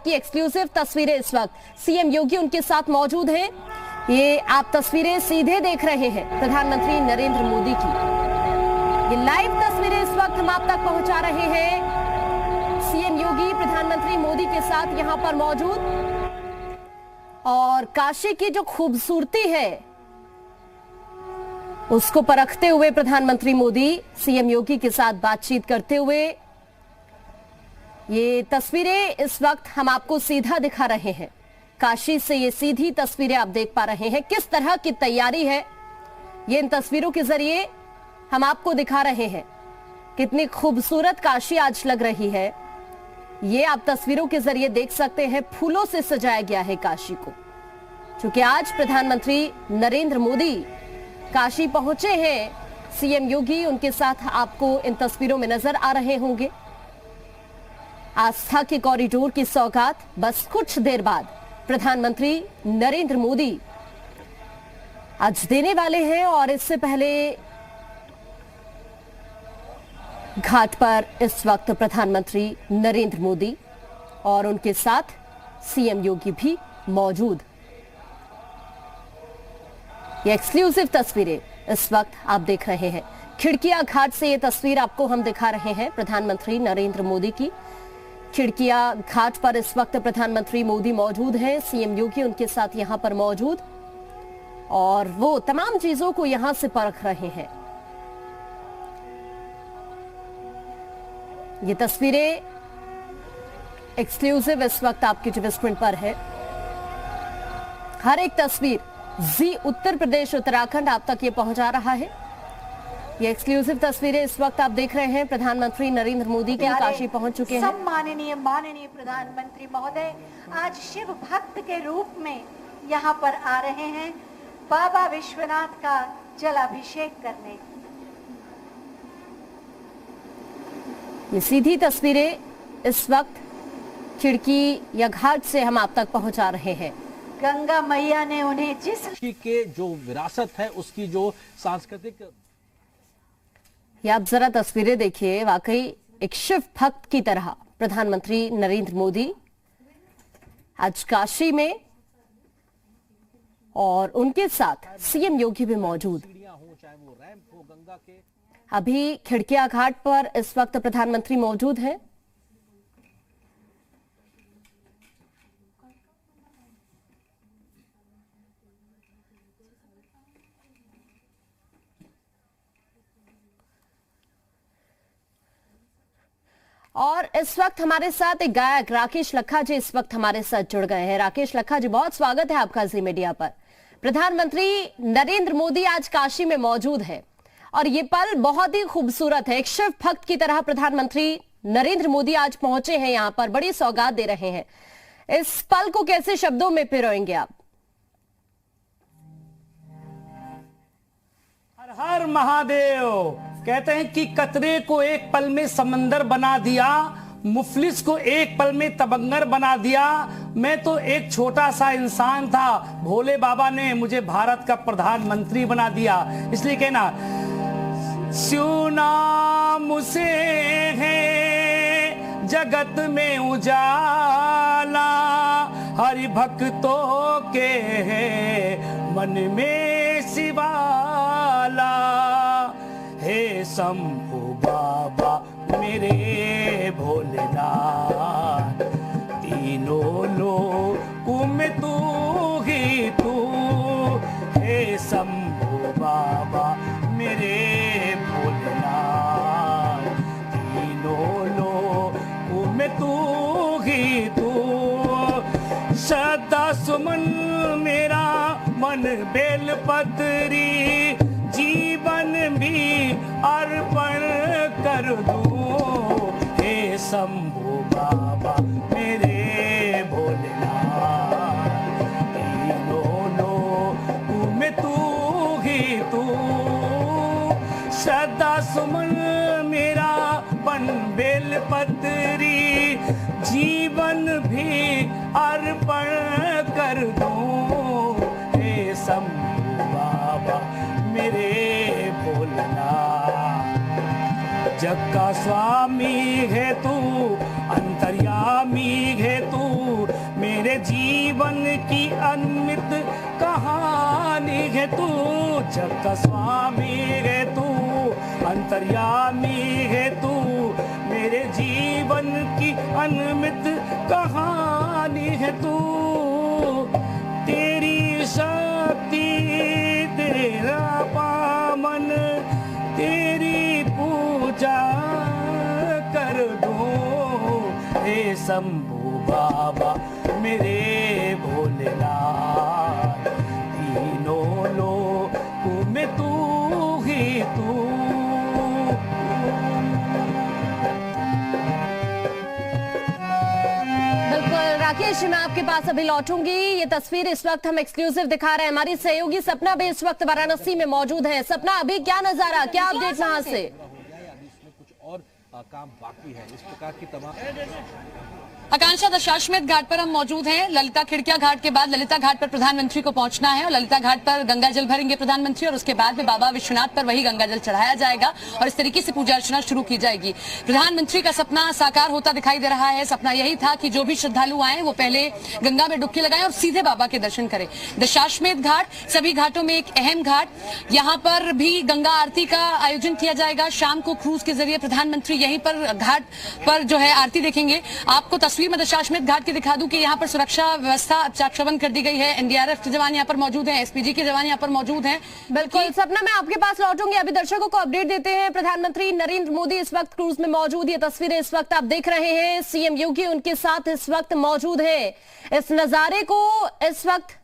की एक्सक्लूसिव तस्वीरें इस वक्त सीएम योगी उनके साथ मौजूद हैं। ये आप तस्वीरें सीधे देख रहे हैं प्रधानमंत्री नरेंद्र मोदी की। ये लाइव तस्वीरें इस वक्त हम आप तक पहुंचा रहे हैं। सीएम योगी प्रधानमंत्री मोदी के साथ यहां पर मौजूद और काशी की जो खूबसूरती है उसको परखते हुए प्रधानमंत्री मोदी सीएम योगी के साथ बातचीत करते हुए, ये तस्वीरें इस वक्त हम आपको सीधा दिखा रहे हैं। काशी से ये सीधी तस्वीरें आप देख पा रहे हैं। किस तरह की तैयारी है ये इन तस्वीरों के जरिए हम आपको दिखा रहे हैं। कितनी खूबसूरत काशी आज लग रही है ये आप तस्वीरों के जरिए देख सकते हैं। फूलों से सजाया गया है काशी को, क्योंकि आज प्रधानमंत्री नरेंद्र मोदी काशी पहुंचे हैं। सीएम योगी उनके साथ आपको इन तस्वीरों में नजर आ रहे होंगे। आस्था के कॉरिडोर की सौगात बस कुछ देर बाद प्रधानमंत्री नरेंद्र मोदी आज देने वाले हैं और इससे पहले घाट पर इस वक्त प्रधानमंत्री नरेंद्र मोदी और उनके साथ सीएम योगी भी मौजूद। ये एक्सक्लूसिव तस्वीरें इस वक्त आप देख रहे हैं। खिड़किया घाट से ये तस्वीर आपको हम दिखा रहे हैं प्रधानमंत्री नरेंद्र मोदी की। खिड़किया घाट पर इस वक्त प्रधानमंत्री मोदी मौजूद हैं। सीएम योगी उनके साथ यहां पर मौजूद और वो तमाम चीजों को यहां से परख रहे हैं। ये तस्वीरें एक्सक्लूसिव इस वक्त आपके टीवी स्क्रीन पर है। हर एक तस्वीर जी उत्तर प्रदेश उत्तराखंड आप तक ये पहुंचा रहा है। ये एक्सक्लूसिव तस्वीरें इस वक्त आप देख रहे हैं। प्रधानमंत्री नरेंद्र मोदी के काशी पहुंच चुके हैं। सम्माननीय माननीय प्रधानमंत्री महोदय आज शिव भक्त के रूप में यहां पर आ रहे हैं बाबा विश्वनाथ का जलाभिषेक करने। ये सीधी तस्वीरें इस वक्त खिड़की या घाट से हम आप तक पहुंचा रहे हैं। गंगा मैया ने उन्हें जिस के जो विरासत है उसकी जो सांस्कृतिक, ये आप जरा तस्वीरें देखिए। वाकई एक शिव भक्त की तरह प्रधानमंत्री नरेंद्र मोदी आज काशी में और उनके साथ सीएम योगी भी मौजूद। चाहे वो रैंप हो गंगा के, अभी खिड़किया घाट पर इस वक्त प्रधानमंत्री मौजूद हैं। और इस वक्त हमारे साथ एक गायक राकेश लखा जी इस वक्त हमारे साथ जुड़ गए हैं। राकेश लखा जी, बहुत स्वागत है आपका जी मीडिया पर। प्रधानमंत्री नरेंद्र मोदी आज काशी में मौजूद है और ये पल बहुत ही खूबसूरत है। एक शिव भक्त की तरह प्रधानमंत्री नरेंद्र मोदी आज पहुंचे हैं, यहां पर बड़ी सौगात दे रहे हैं। इस पल को कैसे शब्दों में पिरोएंगे आप? हर हर महादेव। कहते हैं कि कतरे को एक पल में समंदर बना दिया, मुफलिस को एक पल में तबंगर बना दिया। मैं तो एक छोटा सा इंसान था, भोले बाबा ने मुझे भारत का प्रधानमंत्री बना दिया। इसलिए कहना शिव नाम से है जगत में उजाला, हरि भक्तों के है मन में शिवाला। हे शंभु बाबा मेरे भोलेनाथ, तीनों लोकों में तू ही तू। हे शंभु बाबा मेरे भोलेनाथ, तीनों लोकों में तू ही तू। श्रद्धा सुमन मेरा मन बेलपत्री, जीवन भी अर्पण कर दूं। हे शंभु बाबा मेरे भोलेनाथ, तीनों लोकों में तू ही तू। श्रद्धा सुमन मेरा बन बेलपत्री, जीवन भी अर्पण कर दूं। हे शंभु बाबा मेरे भोलेनाथ, जग का स्वामी है तू, अंतर्यामी है तू, जीवन की अनमित कहानी है तू, जग का स्वामी है तू, अंतर्यामी है तू, मेरे जीवन की अनमित कहानी है तू, तेरी शक्ति तेरा पावन, तेरी पूजा कर दूं, हे शंभू बाबा मेरे भोलेनाथ, तीनों लोकों में तू ही तू। बिल्कुल राकेश, मैं आपके पास अभी लौटूंगी। ये तस्वीर इस वक्त हम एक्सक्लूसिव दिखा रहे हैं, हमारी सहयोगी सपना भी इस वक्त वाराणसी में मौजूद है। सपना, अभी क्या नजारा, क्या अपडेट वहां से? अभी इसमें कुछ और काम बाकी है, इस प्रकार की तमाम। आकांक्षा, दशाश्वमेध घाट पर हम मौजूद हैं। ललिता खिड़किया घाट के बाद ललिता घाट पर प्रधानमंत्री को पहुंचना है और ललिता घाट पर गंगा जल भरेंगे प्रधानमंत्री और उसके बाद में बाबा विश्वनाथ पर वही गंगा जल चढ़ाया जाएगा और इस तरीके से पूजा अर्चना शुरू की जाएगी। प्रधानमंत्री का सपना साकार होता दिखाई दे रहा है। सपना यही था कि जो भी श्रद्धालु आए वो पहले गंगा में डुबकी लगाएं और सीधे बाबा के दर्शन करें। दशाश्वमेध घाट सभी घाटों में एक अहम घाट, यहाँ पर भी गंगा आरती का आयोजन किया जाएगा। शाम को क्रूज के जरिए प्रधानमंत्री यहीं पर घाट पर जो है आरती देखेंगे। आपको तस्वीर में दशाश्वमेध घाट की दिखा दूं कि यहाँ पर सुरक्षा व्यवस्था चाक चौबंद कर दी गई है। एनडीआरएफ के जवान यहाँ पर मौजूद हैं, एसपीजी के जवान यहाँ पर मौजूद हैं। बिल्कुल सपना, मैं आपके पास लौटूंगी। अभी दर्शकों को अपडेट देते हैं। प्रधानमंत्री नरेंद्र मोदी इस वक्त क्रूज में मौजूद। ये तस्वीरें इस वक्त आप देख रहे हैं, सीएम योगी उनके साथ इस वक्त मौजूद है। इस नजारे को इस वक्त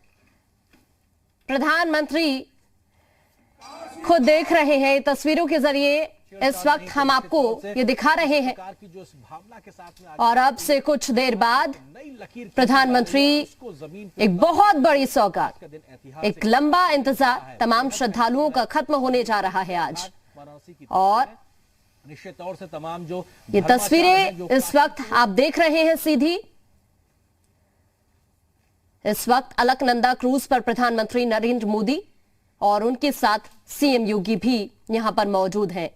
प्रधानमंत्री खुद देख रहे हैं। तस्वीरों के जरिए इस वक्त हम आपको ये दिखा रहे हैं और अब से कुछ देर बाद प्रधानमंत्री एक बहुत बड़ी सौगात, एक लंबा इंतजार तमाम श्रद्धालुओं का खत्म होने जा रहा है आज। और निश्चित तौर से तमाम जो ये तस्वीरें इस वक्त आप देख रहे हैं सीधी, इस वक्त अलकनंदा क्रूज पर प्रधानमंत्री नरेंद्र मोदी और उनके साथ सीएम योगी भी यहां पर मौजूद हैं।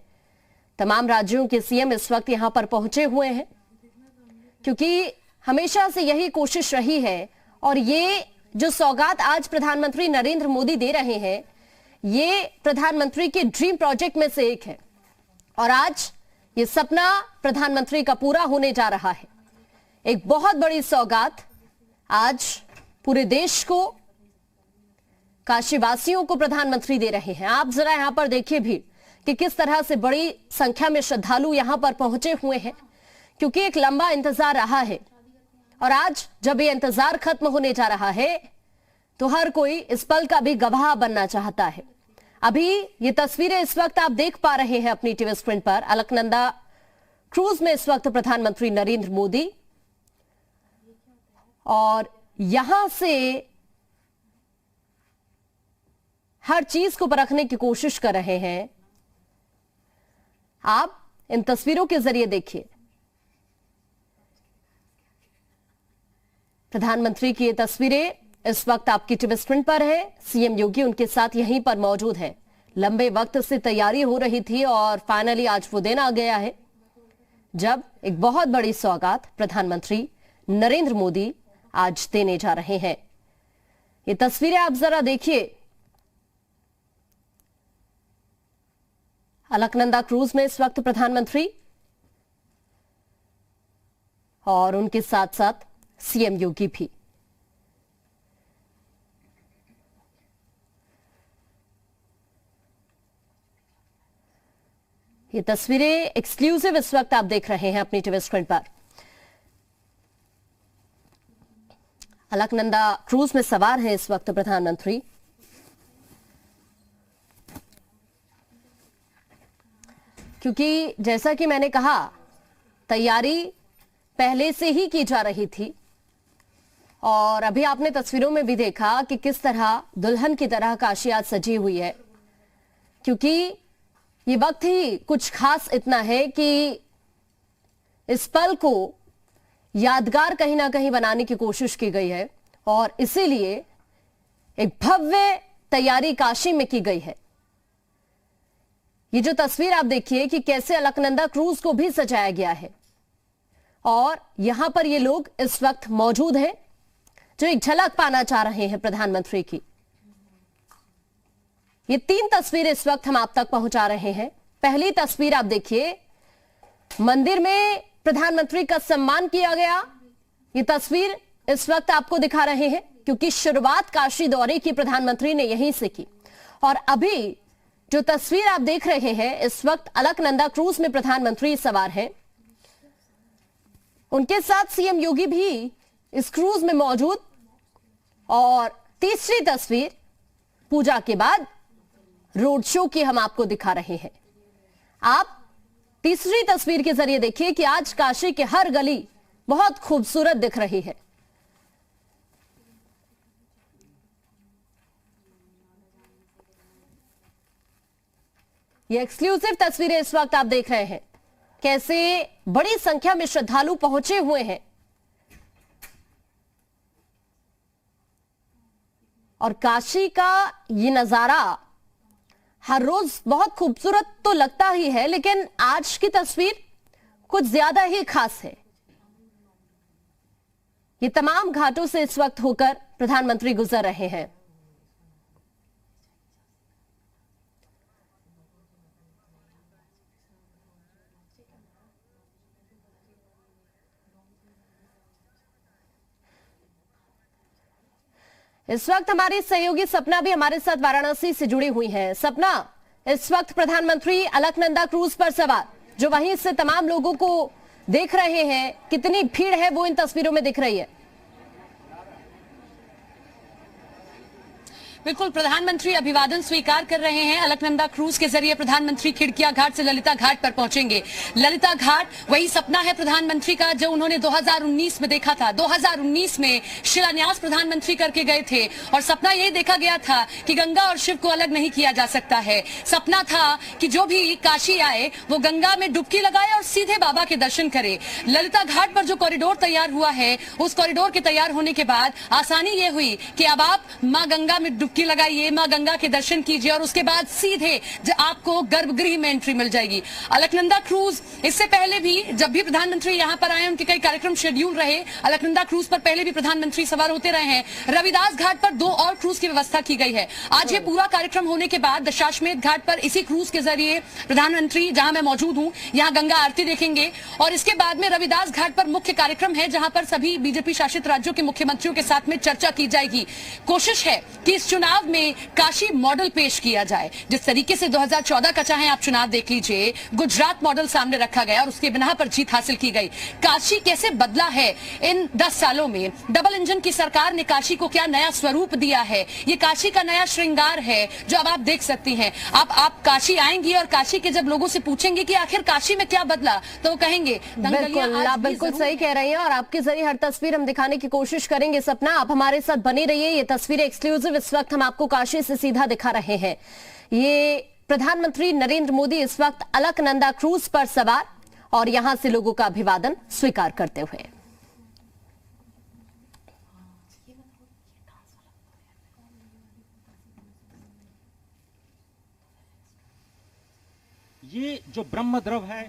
तमाम राज्यों के सीएम इस वक्त यहां पर पहुंचे हुए हैं क्योंकि हमेशा से यही कोशिश रही है और ये जो सौगात आज प्रधानमंत्री नरेंद्र मोदी दे रहे हैं, ये प्रधानमंत्री के ड्रीम प्रोजेक्ट में से एक है और आज ये सपना प्रधानमंत्री का पूरा होने जा रहा है। एक बहुत बड़ी सौगात आज पूरे देश को, काशीवासियों को प्रधानमंत्री दे रहे हैं। आप जरा यहां पर देखिए भी कि किस तरह से बड़ी संख्या में श्रद्धालु यहां पर पहुंचे हुए हैं क्योंकि एक लंबा इंतजार रहा है और आज जब ये इंतजार खत्म होने जा रहा है तो हर कोई इस पल का भी गवाह बनना चाहता है। अभी ये तस्वीरें इस वक्त आप देख पा रहे हैं अपनी टीवी स्क्रीन पर। अलकनंदा क्रूज में इस वक्त प्रधानमंत्री नरेंद्र मोदी और यहां से हर चीज को परखने की कोशिश कर रहे हैं। आप इन तस्वीरों के जरिए देखिए प्रधानमंत्री की ये तस्वीरें इस वक्त आपकी टीवी स्क्रीन पर है। सीएम योगी उनके साथ यहीं पर मौजूद है। लंबे वक्त से तैयारी हो रही थी और फाइनली आज वो दिन आ गया है जब एक बहुत बड़ी सौगात प्रधानमंत्री नरेंद्र मोदी आज देने जा रहे हैं। ये तस्वीरें आप जरा देखिए। अलकनंदा क्रूज में इस वक्त प्रधानमंत्री और उनके साथ साथ सीएम योगी भी। ये तस्वीरें एक्सक्लूसिव इस वक्त आप देख रहे हैं अपनी टीवी स्क्रीन पर। अलकनंदा क्रूज में सवार है इस वक्त प्रधानमंत्री। क्योंकि जैसा कि मैंने कहा, तैयारी पहले से ही की जा रही थी और अभी आपने तस्वीरों में भी देखा कि किस तरह दुल्हन की तरह काशी आज सजी हुई है क्योंकि ये वक्त ही कुछ खास इतना है कि इस पल को यादगार कहीं ना कहीं बनाने की कोशिश की गई है और इसीलिए एक भव्य तैयारी काशी में की गई है। ये जो तस्वीर आप देखिए कि कैसे अलकनंदा क्रूज को भी सजाया गया है और यहां पर ये लोग इस वक्त मौजूद हैं जो एक झलक पाना चाह रहे हैं प्रधानमंत्री की। ये 3 तस्वीरें इस वक्त हम आप तक पहुंचा रहे हैं। पहली तस्वीर आप देखिए, मंदिर में प्रधानमंत्री का सम्मान किया गया। ये तस्वीर इस वक्त आपको दिखा रहे हैं क्योंकि शुरुआत काशी दौरे की प्रधानमंत्री ने यहीं से की। और अभी जो तस्वीर आप देख रहे हैं, इस वक्त अलकनंदा क्रूज में प्रधानमंत्री सवार हैं। उनके साथ सीएम योगी भी इस क्रूज में मौजूद। और तीसरी तस्वीर पूजा के बाद रोड शो की हम आपको दिखा रहे हैं। आप तीसरी तस्वीर के जरिए देखिए कि आज काशी की हर गली बहुत खूबसूरत दिख रही है। ये एक्सक्लूसिव तस्वीरें इस वक्त आप देख रहे हैं, कैसे बड़ी संख्या में श्रद्धालु पहुंचे हुए हैं। और काशी का ये नजारा हर रोज बहुत खूबसूरत तो लगता ही है, लेकिन आज की तस्वीर कुछ ज्यादा ही खास है। ये तमाम घाटों से इस वक्त होकर प्रधानमंत्री गुजर रहे हैं। इस वक्त हमारी सहयोगी सपना भी हमारे साथ वाराणसी से जुड़ी हुई है। सपना, इस वक्त प्रधानमंत्री अलकनंदा क्रूज पर सवार, जो वहीं से तमाम लोगों को देख रहे हैं, कितनी भीड़ है वो इन तस्वीरों में दिख रही है। बिल्कुल, प्रधानमंत्री अभिवादन स्वीकार कर रहे हैं। अलकनंदा क्रूज के जरिए प्रधानमंत्री खिड़किया घाट से ललिता घाट पर पहुंचेंगे। ललिता घाट वही सपना है प्रधानमंत्री का जो उन्होंने 2019 में देखा था। 2019 में शिलान्यास प्रधानमंत्री करके गए थे और सपना यही देखा गया था कि गंगा और शिव को अलग नहीं किया जा सकता है। सपना था कि जो भी काशी आए वो गंगा में डुबकी लगाए और सीधे बाबा के दर्शन करे। ललिता घाट पर जो कॉरिडोर तैयार हुआ है, उस कॉरिडोर के तैयार होने के बाद आसानी ये हुई कि अब आप माँ गंगा में डुबकी लगाइए, मां गंगा के दर्शन कीजिए और उसके बाद सीधे आपको गर्भगृह में एंट्री मिल जाएगी। अलकनंदा क्रूज इससे पहले भी जब भी प्रधानमंत्री यहां पर आए, उनके कई कार्यक्रम शेड्यूल रहे। अलकनंदा क्रूज पर पहले भी प्रधानमंत्री सवार होते रहे हैं। रविदास घाट पर 2 और क्रूज की व्यवस्था की गई है। आज ये पूरा कार्यक्रम होने के बाद दशाश्वमेध घाट पर इसी क्रूज के जरिए प्रधानमंत्री, जहां मैं मौजूद हूं, यहां गंगा आरती देखेंगे और इसके बाद में रविदास घाट पर मुख्य कार्यक्रम है जहां पर सभी बीजेपी शासित राज्यों के मुख्यमंत्रियों के साथ में चर्चा की जाएगी। कोशिश है कि इस चुनाव में काशी मॉडल पेश किया जाए। जिस तरीके से 2014 का चाहे आप चुनाव देख लीजिए, गुजरात मॉडल सामने रखा गया और उसके बिना पर जीत हासिल की गई। काशी कैसे बदला है इन 10 सालों में। डबल इंजन की सरकार ने काशी को क्या नया स्वरूप दिया है। ये काशी का नया श्रृंगार है जो अब आप देख सकती हैं। आप काशी आएंगी और काशी के जब लोगों से पूछेंगे कि आखिर काशी में क्या बदला, तो वो कहेंगे बिल्कुल, आप बिल्कुल सही कह रही हैं और आपके जरिए हर तस्वीर हम दिखाने की कोशिश करेंगे। सपना, आप हमारे साथ बनी रहिए। ये तस्वीरें एक्सक्लूसिव इस वक्त हम आपको काशी से सीधा दिखा रहे हैं। ये प्रधानमंत्री नरेंद्र मोदी इस वक्त अलकनंदा क्रूज पर सवार और यहां से लोगों का अभिवादन स्वीकार करते हुए। ये जो ब्रह्म द्रव है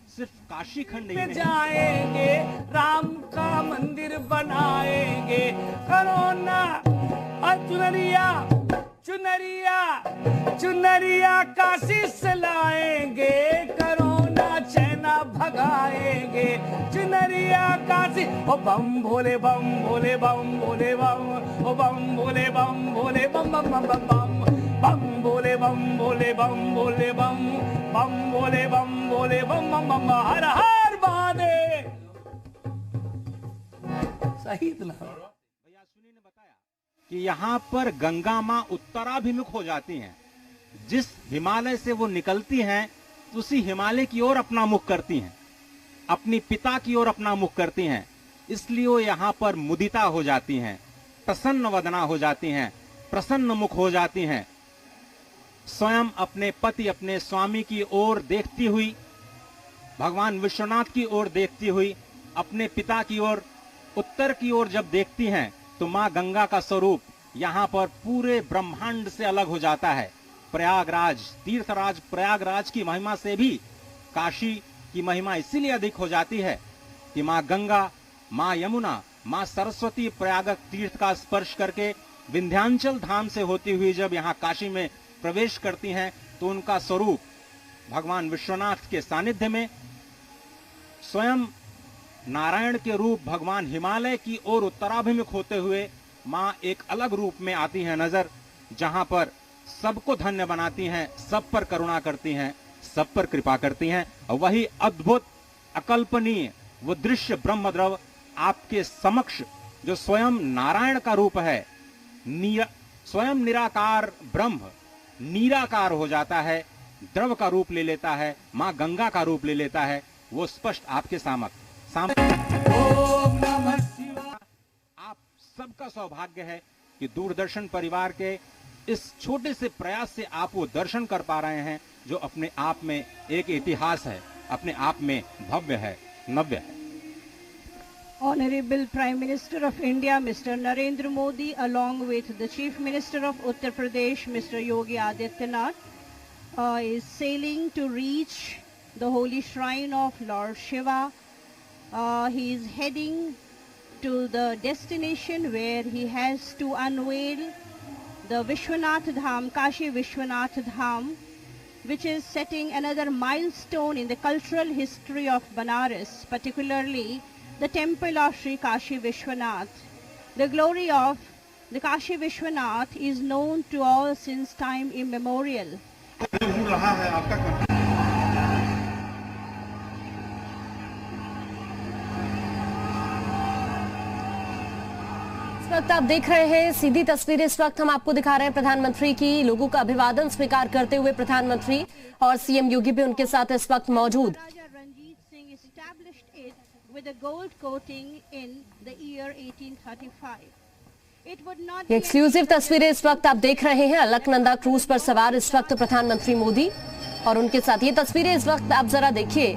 सिर्फ काशी खंड ही नहीं, जाएंगे राम का मंदिर बनाएंगे। करोना और चुनरिया चुनरिया चुनरिया काशी से लाएंगे। करोना चैना भगाएंगे। चुनरिया काशी, ओ बम भोले बम भोले बम भोले बम, ओ बम भोले बम भोले बम बम बम बम बम बम भोले बम भोले बम भोले बम बम भोले बम भोले बम बम बम हर हर महादेव। सही इतना भैया सुनी ने बताया कि यहाँ पर गंगा माँ उत्तराभिमुख हो जाती हैं। जिस हिमालय से वो निकलती हैं उसी हिमालय की ओर अपना मुख करती हैं, अपनी पिता की ओर अपना मुख करती हैं। इसलिए वो यहाँ पर मुदिता हो जाती हैं, प्रसन्न वदना हो जाती हैं, प्रसन्न मुख हो जाती हैं। स्वयं अपने पति, अपने स्वामी की ओर देखती हुई, भगवान विश्वनाथ की ओर देखती हुई, अपने पिता की ओर, उत्तर की ओर जब देखती हैं तो माँ गंगा का स्वरूप यहाँ पर पूरे ब्रह्मांड से अलग हो जाता है। प्रयागराज, तीर्थराज प्रयागराज की महिमा से भी काशी की महिमा इसीलिए अधिक हो जाती है कि माँ गंगा, माँ यमुना मां सरस्वती प्रयागक तीर्थ का स्पर्श करके विंध्याचल धाम से होती हुई जब यहाँ काशी में प्रवेश करती हैं तो उनका स्वरूप भगवान विश्वनाथ के सानिध्य में, स्वयं नारायण के रूप भगवान हिमालय की ओर उत्तराभिमुख होते हुए मां एक अलग रूप में आती हैं नजर, जहां पर सबको धन्य बनाती हैं, सब पर करुणा करती हैं, सब पर कृपा करती हैं। और वही अद्भुत अकल्पनीय वो दृश्य ब्रह्मद्रव आपके समक्ष जो स्वयं नारायण का रूप है, स्वयं निराकार ब्रह्म निराकार हो जाता है, द्रव का रूप ले लेता है, मां गंगा का रूप ले लेता है, वो स्पष्ट आपके आप सबका सौभाग्य है कि दूरदर्शन परिवार के इस छोटे से प्रयास से आप वो दर्शन कर पा रहे हैं जो अपने आप में एक इतिहास है, अपने आप में भव्य है, नव्य है। Honorable Prime Minister of India, Mr. Narendra Modi, along with the Chief Minister of Uttar Pradesh, Mr. Yogi Adityanath, is sailing to reach the holy shrine of Lord Shiva. He is heading to the destination where he has to unveil the Vishwanath Dham, Kashi Vishwanath Dham, which is setting another milestone in the cultural history of Banaras, particularly the temple of Sri Kashi Vishwanath. The glory of the Kashi Vishwanath is known to all since time immemorial. इस वक्त आप देख रहे हैं सीधी तस्वीरें। इस वक्त हम आपको दिखा रहे हैं प्रधानमंत्री की लोगों का अभिवादन स्वीकार करते हुए प्रधानमंत्री और सीएम योगी भी उनके साथ इस वक्त मौजूद। With a gold coating in the year 1835. It would not ये एक्सक्लूसिव तस्वीरें इस वक्त आप देख रहे हैं। अलकनंदा क्रूज पर सवार इस वक्त प्रधानमंत्री मोदी और उनके साथ ये तस्वीरें इस वक्त आप जरा देखिए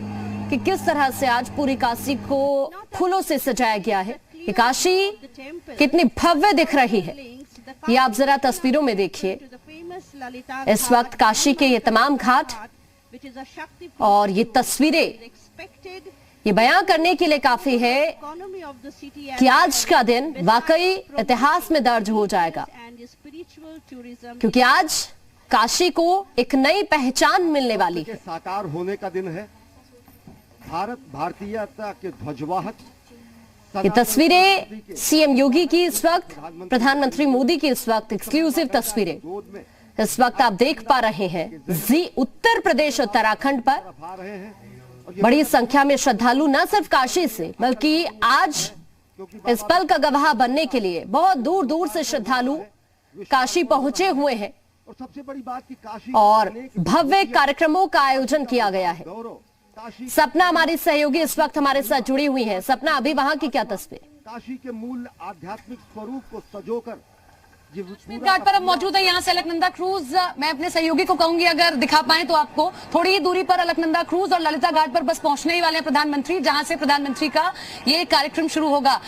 कि किस तरह से आज पूरी काशी को फूलों से सजाया गया है। ये काशी कितनी भव्य दिख रही है, ये आप जरा तस्वीरों में देखिए। इस वक्त काशी के ये तमाम घाट और ये तस्वीरें ये बयां करने के लिए काफी है कि आज का दिन वाकई इतिहास में दर्ज हो जाएगा, क्योंकि आज काशी को एक नई पहचान मिलने वाली है। साकार होने का दिन है। भारत भारतीयता के ध्वजवाहक। ये तस्वीरें सीएम योगी की इस वक्त, प्रधानमंत्री मोदी की इस वक्त एक्सक्लूसिव तस्वीरें इस वक्त आप देख पा रहे हैं जी उत्तर प्रदेश उत्तराखंड पर। बड़ी संख्या में श्रद्धालु न सिर्फ काशी से बल्कि आज इस पल का गवाह बनने के लिए बहुत दूर दूर से श्रद्धालु काशी पहुंचे हुए हैं और सबसे बड़ी बात कि काशी और भव्य कार्यक्रमों का आयोजन किया गया है। सपना हमारी सहयोगी इस वक्त हमारे साथ जुड़ी हुई है। सपना, अभी वहां की क्या तस्वीर? काशी के मूल आध्यात्मिक स्वरूप को सजोकर घाट पर अब मौजूद है। यहाँ से अलकनंदा क्रूज, मैं अपने सहयोगी को कहूंगी अगर दिखा पाए तो आपको, थोड़ी ही दूरी पर अलकनंदा क्रूज और ललिता घाट पर बस पहुंचने ही वाले हैं प्रधानमंत्री, जहां से प्रधानमंत्री का ये कार्यक्रम शुरू होगा।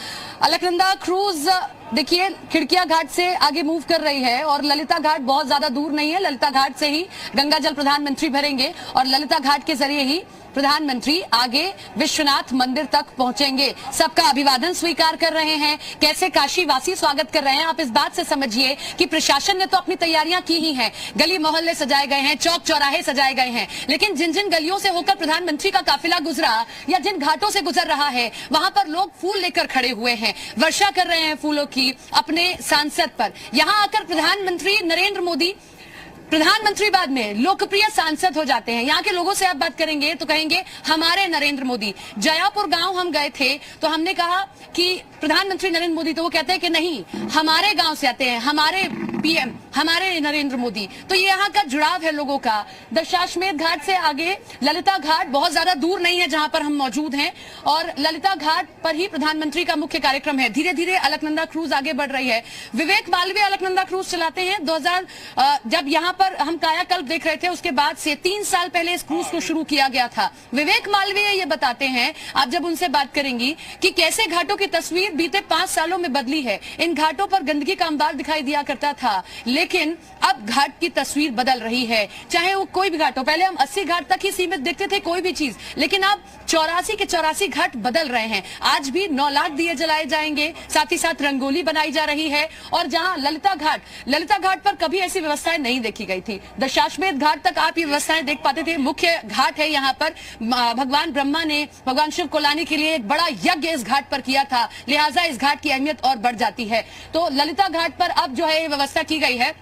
अलकनंदा क्रूज देखिए खिड़किया घाट से आगे मूव कर रही है और ललिता घाट बहुत ज्यादा दूर नहीं है। ललिता घाट से ही गंगा जल प्रधानमंत्री भरेंगे और ललिता घाट के जरिए ही प्रधानमंत्री आगे विश्वनाथ मंदिर तक पहुंचेंगे। सबका अभिवादन स्वीकार कर रहे हैं। कैसे काशी वासी स्वागत कर रहे हैं आप इस बात से समझिए कि प्रशासन ने तो अपनी तैयारियां की ही हैं। गली मोहल्ले सजाए गए हैं, चौक चौराहे सजाए गए हैं, लेकिन जिन जिन गलियों से होकर प्रधानमंत्री का काफिला गुजरा या जिन घाटों से गुजर रहा है वहां पर लोग फूल लेकर खड़े हुए हैं, वर्षा कर रहे हैं फूलों की अपने सांसद पर। यहां आकर प्रधानमंत्री नरेंद्र मोदी, प्रधानमंत्री बाद में लोकप्रिय सांसद हो जाते हैं। यहाँ के लोगों से आप बात करेंगे तो कहेंगे हमारे नरेंद्र मोदी। जयापुर गांव हम गए थे तो हमने कहा कि प्रधानमंत्री नरेंद्र मोदी, तो वो कहते हैं कि नहीं, हमारे गांव से आते हैं, हमारे पीएम, हमारे नरेंद्र मोदी। तो ये यहाँ का जुड़ाव है लोगों का। दशाश्वमेध घाट से आगे ललिता घाट बहुत ज्यादा दूर नहीं है जहां पर हम मौजूद हैं और ललिता घाट पर ही प्रधानमंत्री का मुख्य कार्यक्रम है। धीरे धीरे अलकनंदा क्रूज आगे बढ़ रही है। विवेक मालवीय अलकनंदा क्रूज चलाते हैं। 2000 जब यहाँ पर हम कायाकल्प देख रहे थे उसके बाद से 3 साल पहले इस क्रूज को शुरू किया गया था। विवेक मालवीय ये बताते हैं, आप जब उनसे बात करेंगी, कि कैसे घाटों की तस्वीर बीते 5 सालों में बदली है। इन घाटों पर गंदगी का अंबार दिखाई दिया करता था था, लेकिन अब घाट की तस्वीर बदल रही है। चाहे वो कोई भी घाट हो, पहले हम 80 घाट तक ही सीमित देखते थे कोई भी चीज, लेकिन अब 84 के 84 घाट बदल रहे हैं। आज भी 9 लाख दिए जलाए जाएंगे, साथ ही साथ रंगोली बनाई जा रही है। और जहां ललिता घाट पर कभी ऐसी व्यवस्थाएं नहीं देखी गई थी। दशाश्वमेध घाट तक आप ये व्यवस्थाएं देख पाते थे। मुख्य घाट है, यहाँ पर भगवान ब्रह्मा ने भगवान शिव को लाने के लिए एक बड़ा यज्ञ इस घाट पर किया था, लिहाजा इस घाट की अहमियत और बढ़ जाती है। तो ललिता घाट पर अब जो है व्यवस्था की गई है।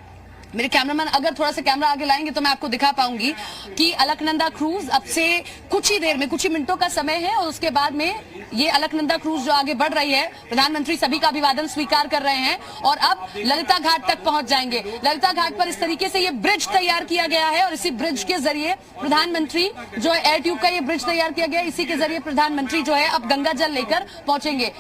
मेरे कैमरामैन अगर थोड़ा सा कैमरा आगे लाएंगे तो मैं आपको दिखा पाऊंगी कि अलकनंदा क्रूज अब से कुछ ही देर में, कुछ ही मिनटों का समय है और उसके बाद में ये अलकनंदा क्रूज जो आगे बढ़ रही है, प्रधानमंत्री सभी का अभिवादन स्वीकार कर रहे हैं और अब ललिता घाट तक पहुंच जाएंगे। ललिता घाट पर इस तरीके से ये ब्रिज तैयार किया गया है और इसी ब्रिज के जरिए प्रधानमंत्री जो है, एयर ट्यूब का ये ब्रिज तैयार किया गया है, इसी के जरिए प्रधानमंत्री जो है अब गंगा जल लेकर पहुंचेंगे।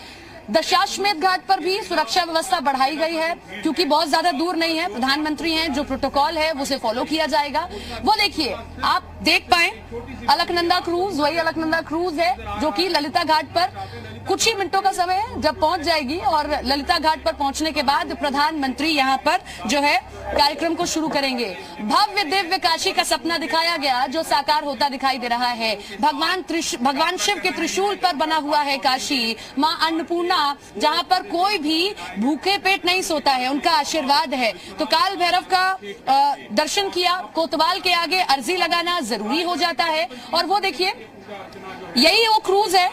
दशाश्वमेध घाट पर भी सुरक्षा व्यवस्था बढ़ाई गई है, क्योंकि बहुत ज्यादा दूर नहीं है, प्रधानमंत्री हैं, जो प्रोटोकॉल है उसे फॉलो किया जाएगा। वो देखिए, आप देख पाए अलकनंदा क्रूज, वही अलकनंदा क्रूज है जो कि ललिता घाट पर कुछ ही मिनटों का समय है जब पहुंच जाएगी और ललिता घाट पर पहुंचने के बाद प्रधानमंत्री यहां पर जो है कार्यक्रम को शुरू करेंगे। भव्य दिव्य काशी का सपना दिखाया गया जो साकार होता दिखाई दे रहा है। भगवान शिव के त्रिशूल पर बना हुआ है काशी। मां अन्नपूर्णा, जहां पर कोई भी भूखे पेट नहीं सोता है, उनका आशीर्वाद है। तो काल भैरव का दर्शन किया, कोतवाल के आगे अर्जी लगाना जरूरी हो जाता है। और वो देखिए, यही वो क्रूज है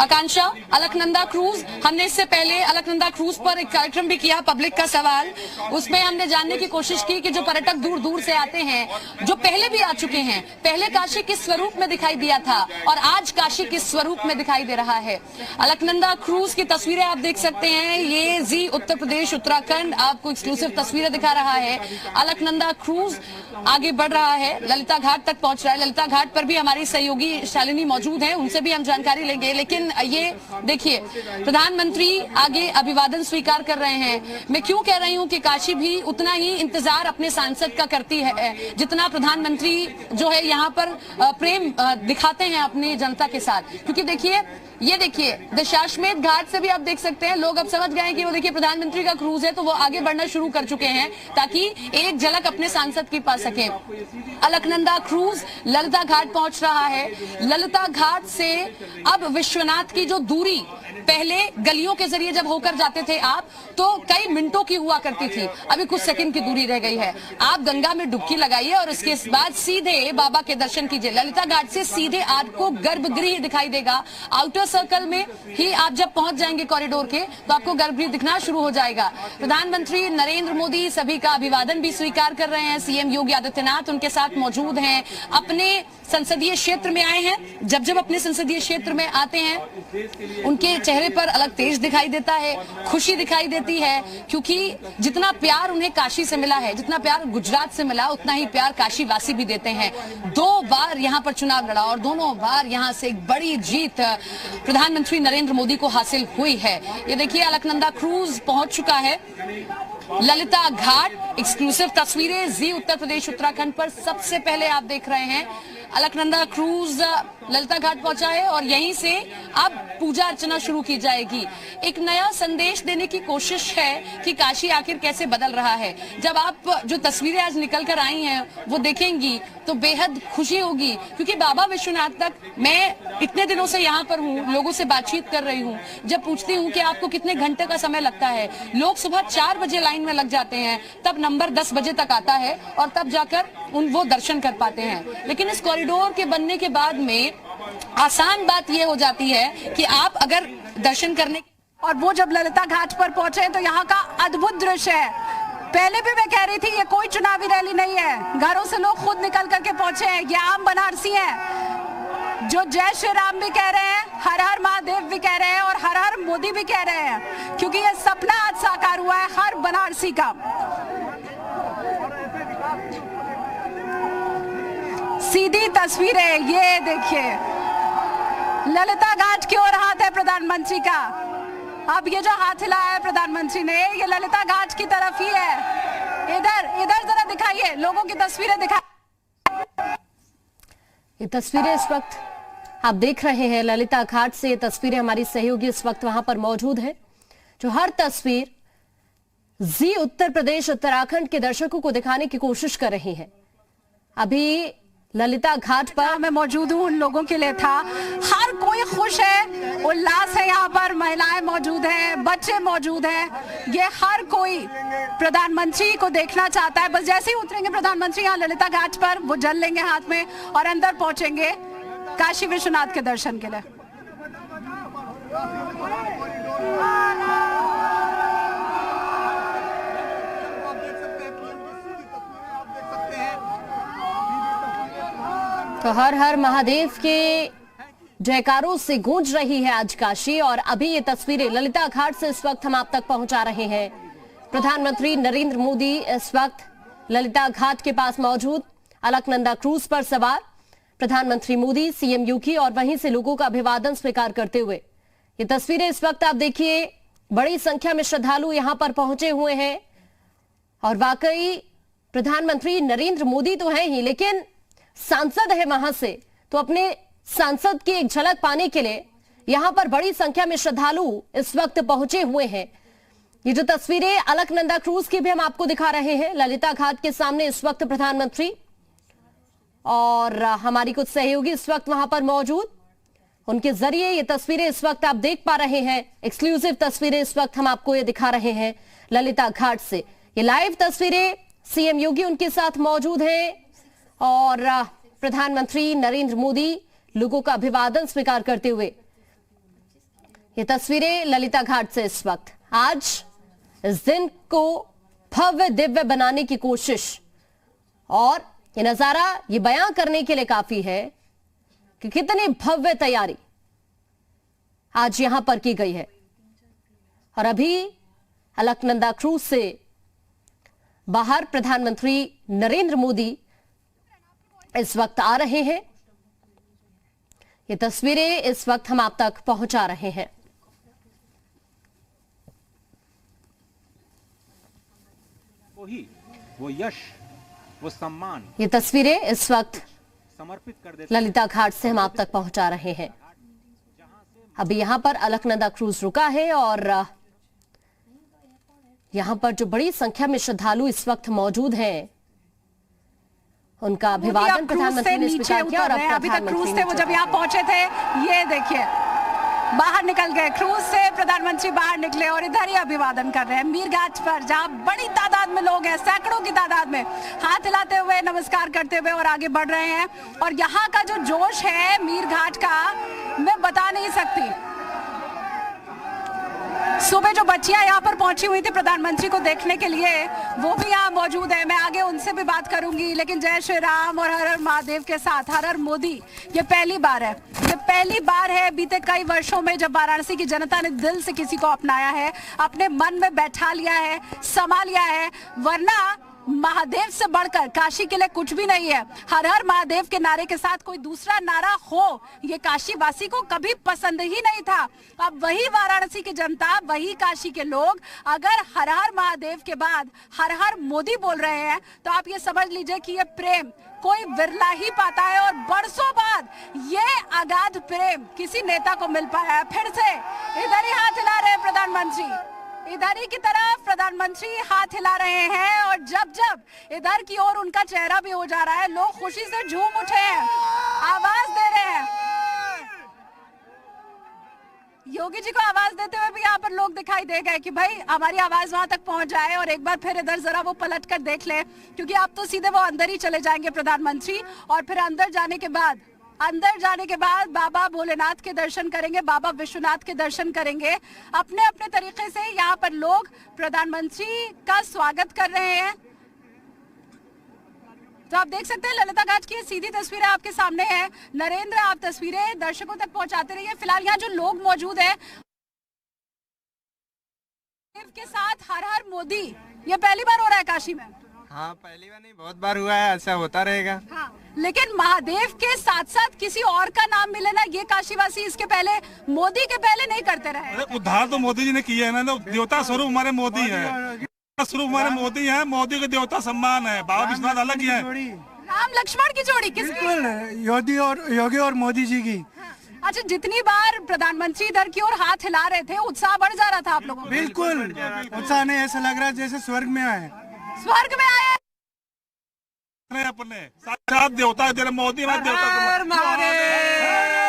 आकांक्षा, अलकनंदा क्रूज। हमने इससे पहले अलकनंदा क्रूज पर एक कार्यक्रम भी किया, पब्लिक का सवाल। उसमें हमने जानने की कोशिश की कि जो पर्यटक दूर दूर से आते हैं, जो पहले भी आ चुके हैं, पहले काशी किस स्वरूप में दिखाई दिया था और आज काशी किस स्वरूप में दिखाई दे रहा है। अलकनंदा क्रूज की तस्वीरें आप देख सकते हैं। ये जी उत्तर प्रदेश उत्तराखंड आपको एक्सक्लूसिव तस्वीरें दिखा रहा है। अलकनंदा क्रूज आगे बढ़ रहा है, ललिता घाट तक पहुंच रहा है। ललिता घाट पर भी हमारी सहयोगी शालिनी मौजूद है, उनसे भी हम जानकारी लेंगे। लेकिन ये देखिए, प्रधानमंत्री आगे अभिवादन स्वीकार कर रहे हैं। मैं क्यों कह रही हूं कि काशी भी उतना ही इंतजार अपने सांसद का करती है जितना प्रधानमंत्री जो है यहाँ पर प्रेम दिखाते हैं अपनी जनता के साथ। क्योंकि देखिए, ये देखिए, दशाश्वमेध घाट से भी आप देख सकते हैं, लोग अब समझ गए हैं कि वो देखिए प्रधानमंत्री का क्रूज है, तो वो आगे बढ़ना शुरू कर चुके हैं ताकि एक झलक अपने सांसद की पा सके। अलकनंदा क्रूज ललिता घाट पहुंच रहा है। ललिता घाट से अब विश्वनाथ की जो दूरी पहले गलियों के जरिए जब होकर जाते थे आप, तो कई मिनटों की हुआ करती थी, अभी कुछ सेकंड की दूरी रह गई है। आप गंगा में डुबकी लगाइए और उसके बाद सीधे बाबा के दर्शन कीजिए। ललिता घाट से सीधे आपको गर्भगृह दिखाई देगा। आउटर सर्कल में ही आप जब पहुंच जाएंगे कॉरिडोर के, तो आपको गर्भगृह दिखना शुरू हो जाएगा। प्रधानमंत्री नरेंद्र मोदी सभी का अभिवादन भी स्वीकार कर रहे हैं। सीएम योगी आदित्यनाथ उनके साथ मौजूद हैं, अपने संसदीय क्षेत्र में आए हैं। जब जब अपने संसदीय क्षेत्र में आते हैं, उनके चेहरे पर अलग तेज दिखाई देता है, खुशी दिखाई देती है, क्योंकि जितना प्यार उन्हें काशी से मिला है, जितना प्यार गुजरात से मिला, उतना ही प्यार काशी वासी भी देते हैं। 2 बार यहाँ पर चुनाव लड़ा और दोनों बार यहाँ से एक बड़ी जीत प्रधानमंत्री नरेंद्र मोदी को हासिल हुई है। ये देखिए, अलकनंदा क्रूज पहुंच चुका है ललिता घाट। एक्सक्लूसिव तस्वीरें जी उत्तर प्रदेश उत्तराखंड पर सबसे पहले आप देख रहे हैं। अलकनंदा क्रूज ललिता घाट पहुंचा है और यहीं से अब पूजा अर्चना शुरू की जाएगी। एक नया संदेश देने की कोशिश है कि काशी आखिर कैसे बदल रहा है। जब आप जो तस्वीरें आज निकल कर आई हैं वो देखेंगी तो बेहद खुशी होगी, क्योंकि बाबा विश्वनाथ तक मैं इतने दिनों से यहाँ पर हूँ, लोगों से बातचीत कर रही हूँ। जब पूछती हूँ कि आपको कितने घंटे का समय लगता है, लोग सुबह 4 बजे लाइन में लग जाते हैं, तब नंबर 10 बजे तक आता है और तब जाकर वो दर्शन कर पाते हैं। लेकिन इस कॉरिडोर के बनने के बाद में आसान बात यह हो जाती है कि आप अगर दर्शन करने, और वो जब ललिता घाट पर पहुंचे तो यहाँ का अद्भुत दृश्य है। पहले भी मैं कह रही थी ये कोई चुनावी रैली नहीं है, घरों से लोग खुद निकल करके पहुंचे हैं। ये आम बनारसी हैं जो जय श्री राम भी कह रहे हैं, हर हर महादेव भी कह रहे हैं और हर हर मोदी भी कह रहे हैं, क्योंकि ये सपना आज साकार हुआ है हर बनारसी का। सीधी तस्वीरें ये देखिए, ललिता घाट की ओर हाथ है प्रधानमंत्री का। अब ये जो हाथ हिलाया है प्रधानमंत्री ने, ये ललिता घाट की तरफ ही है। इधर जरा दिखाइए, लोगों की तस्वीरें दिखाइए। ये तस्वीरें इस वक्त आप देख रहे हैं ललिता घाट से। ये तस्वीरें हमारी सहयोगी इस वक्त वहां पर मौजूद है, जो हर तस्वीर जी उत्तर प्रदेश उत्तराखंड के दर्शकों को दिखाने की कोशिश कर रही हैं। अभी ललिता घाट पर मैं मौजूद हूँ, उन लोगों के लिए था। हर कोई खुश है, उल्लास है। यहाँ पर महिलाएं मौजूद हैं, बच्चे मौजूद हैं। ये हर कोई प्रधानमंत्री को देखना चाहता है। बस जैसे ही उतरेंगे प्रधानमंत्री यहाँ ललिता घाट पर, वो जल लेंगे हाथ में और अंदर पहुंचेंगे काशी विश्वनाथ के दर्शन के लिए। तो हर हर महादेव के जयकारों से गूंज रही है आज काशी। और अभी ये तस्वीरें ललिता घाट से इस वक्त हम आप तक पहुंचा रहे हैं। प्रधानमंत्री नरेंद्र मोदी इस वक्त ललिता घाट के पास मौजूद, अलकनंदा क्रूज पर सवार प्रधानमंत्री मोदी, सीएम योगी और वहीं से लोगों का अभिवादन स्वीकार करते हुए ये तस्वीरें इस वक्त आप देखिए। बड़ी संख्या में श्रद्धालु यहां पर पहुंचे हुए हैं और वाकई प्रधानमंत्री नरेंद्र मोदी तो हैं ही, लेकिन सांसद है वहां से, तो अपने सांसद की एक झलक पाने के लिए यहां पर बड़ी संख्या में श्रद्धालु इस वक्त पहुंचे हुए हैं। ये जो तस्वीरें अलकनंदा क्रूज की भी हम आपको दिखा रहे हैं। ललिता घाट के सामने इस वक्त प्रधानमंत्री और हमारी कुछ सहयोगी इस वक्त वहां पर मौजूद, उनके जरिए ये तस्वीरें इस वक्त आप देख पा रहे हैं। एक्सक्लूसिव तस्वीरें इस वक्त हम आपको ये दिखा रहे हैं ललिता घाट से। ये लाइव तस्वीरें, सीएम योगी उनके साथ मौजूद हैं और प्रधानमंत्री नरेंद्र मोदी लोगों का अभिवादन स्वीकार करते हुए। ये तस्वीरें ललिता घाट से इस वक्त। आज इस दिन को भव्य दिव्य बनाने की कोशिश और ये नजारा ये बयां करने के लिए काफी है कि कितनी भव्य तैयारी आज यहां पर की गई है। और अभी अलकनंदा क्रूज से बाहर प्रधानमंत्री नरेंद्र मोदी इस वक्त आ रहे हैं। ये तस्वीरें इस वक्त हम आप तक पहुंचा रहे हैं। वो यश, वो सम्मान ये तस्वीरें इस वक्त समर्पित कर देते ललिता घाट से हम आप तक पहुंचा रहे हैं। अभी यहां पर अलकनंदा क्रूज रुका है और यहां पर जो बड़ी संख्या में श्रद्धालु इस वक्त मौजूद हैं, उनका अभिवादन प्रधानमंत्री ने स्वीकार किया। और अभी तक क्रूज थे, वो जब यहाँ पहुंचे थे, ये देखिए बाहर निकल गए क्रूज से, प्रधानमंत्री बाहर निकले और इधर ही अभिवादन कर रहे हैं मीर घाट पर, जहां बड़ी तादाद में लोग हैं, सैकड़ों की तादाद में हाथ हिलाते हुए, नमस्कार करते हुए और आगे बढ़ रहे हैं। और यहाँ का जो जोश है मीर घाट का, मैं बता नहीं सकती। सुबह जो बच्चियां यहाँ पर पहुंची हुई थी प्रधानमंत्री को देखने के लिए, वो भी यहाँ मौजूद है। मैं आगे उनसे भी बात करूंगी, लेकिन जय श्री राम और हर हर महादेव के साथ हर हर मोदी ये पहली बार है। ये पहली बार है बीते कई वर्षों में जब वाराणसी की जनता ने दिल से किसी को अपनाया है, अपने मन में बैठा लिया है, समा लिया है। वरना महादेव से बढ़कर काशी के लिए कुछ भी नहीं है। हर हर महादेव के नारे के साथ कोई दूसरा नारा हो, ये काशी वासी को कभी पसंद ही नहीं था। अब वही वाराणसी की जनता, वही काशी के लोग अगर हर हर महादेव के बाद हर हर मोदी बोल रहे हैं, तो आप ये समझ लीजिए कि ये प्रेम कोई विरला ही पाता है। और बरसों बाद ये अगाध प्रेम किसी नेता को मिल पाया है। फिर से इधर ही हाथ हिला रहे हैं प्रधानमंत्री, इधर ही की तरफ प्रधानमंत्री हाथ हिला रहे हैं। और जब जब इधर की ओर उनका चेहरा भी हो जा रहा है, लोग खुशी से झूम उठे हैं, आवाज दे रहे हैं। योगी जी को आवाज देते हुए भी यहाँ पर लोग दिखाई दे गए कि भाई हमारी आवाज वहां तक पहुंच जाए। और एक बार फिर इधर जरा वो पलट कर देख ले, क्योंकि अब तो सीधे वो अंदर ही चले जाएंगे प्रधानमंत्री। और फिर अंदर जाने के बाद बाबा भोलेनाथ के दर्शन करेंगे, बाबा विश्वनाथ के दर्शन करेंगे। अपने अपने तरीके से यहाँ पर लोग प्रधानमंत्री का स्वागत कर रहे हैं। तो आप देख सकते हैं ललिता घाट की सीधी तस्वीरें आपके सामने है। नरेंद्र, आप तस्वीरें दर्शकों तक पहुंचाते रहिए। फिलहाल यहाँ जो लोग मौजूद है के साथ हर हर मोदी, ये पहली बार हो रहा है काशी में। हाँ, पहली बार नहीं, बहुत बार हुआ है, ऐसा होता रहेगा। हाँ, लेकिन महादेव के साथ साथ किसी और का नाम मिले ना, ये काशीवासी इसके पहले मोदी के पहले नहीं करते रहे। उद्धार तो मोदी जी ने किया है ना, देवता स्वरूप हमारे मोदी है, स्वरूप हमारे मोदी है। मोदी के देवता सम्मान है, बाबा विश्वनाथ अलग ही है। राम लक्ष्मण की जोड़ी किसकी? योगी और मोदी जी की। अच्छा, जितनी बार प्रधानमंत्री इधर की ओर हाथ हिला रहे थे उत्साह बढ़ जा रहा था आप लोगों को? बिल्कुल उत्साह नहीं, ऐसा लग रहा है जैसे स्वर्ग में आए। स्वर्ग में आए अपने साक्षात देवता, मोदी हमारे देवता।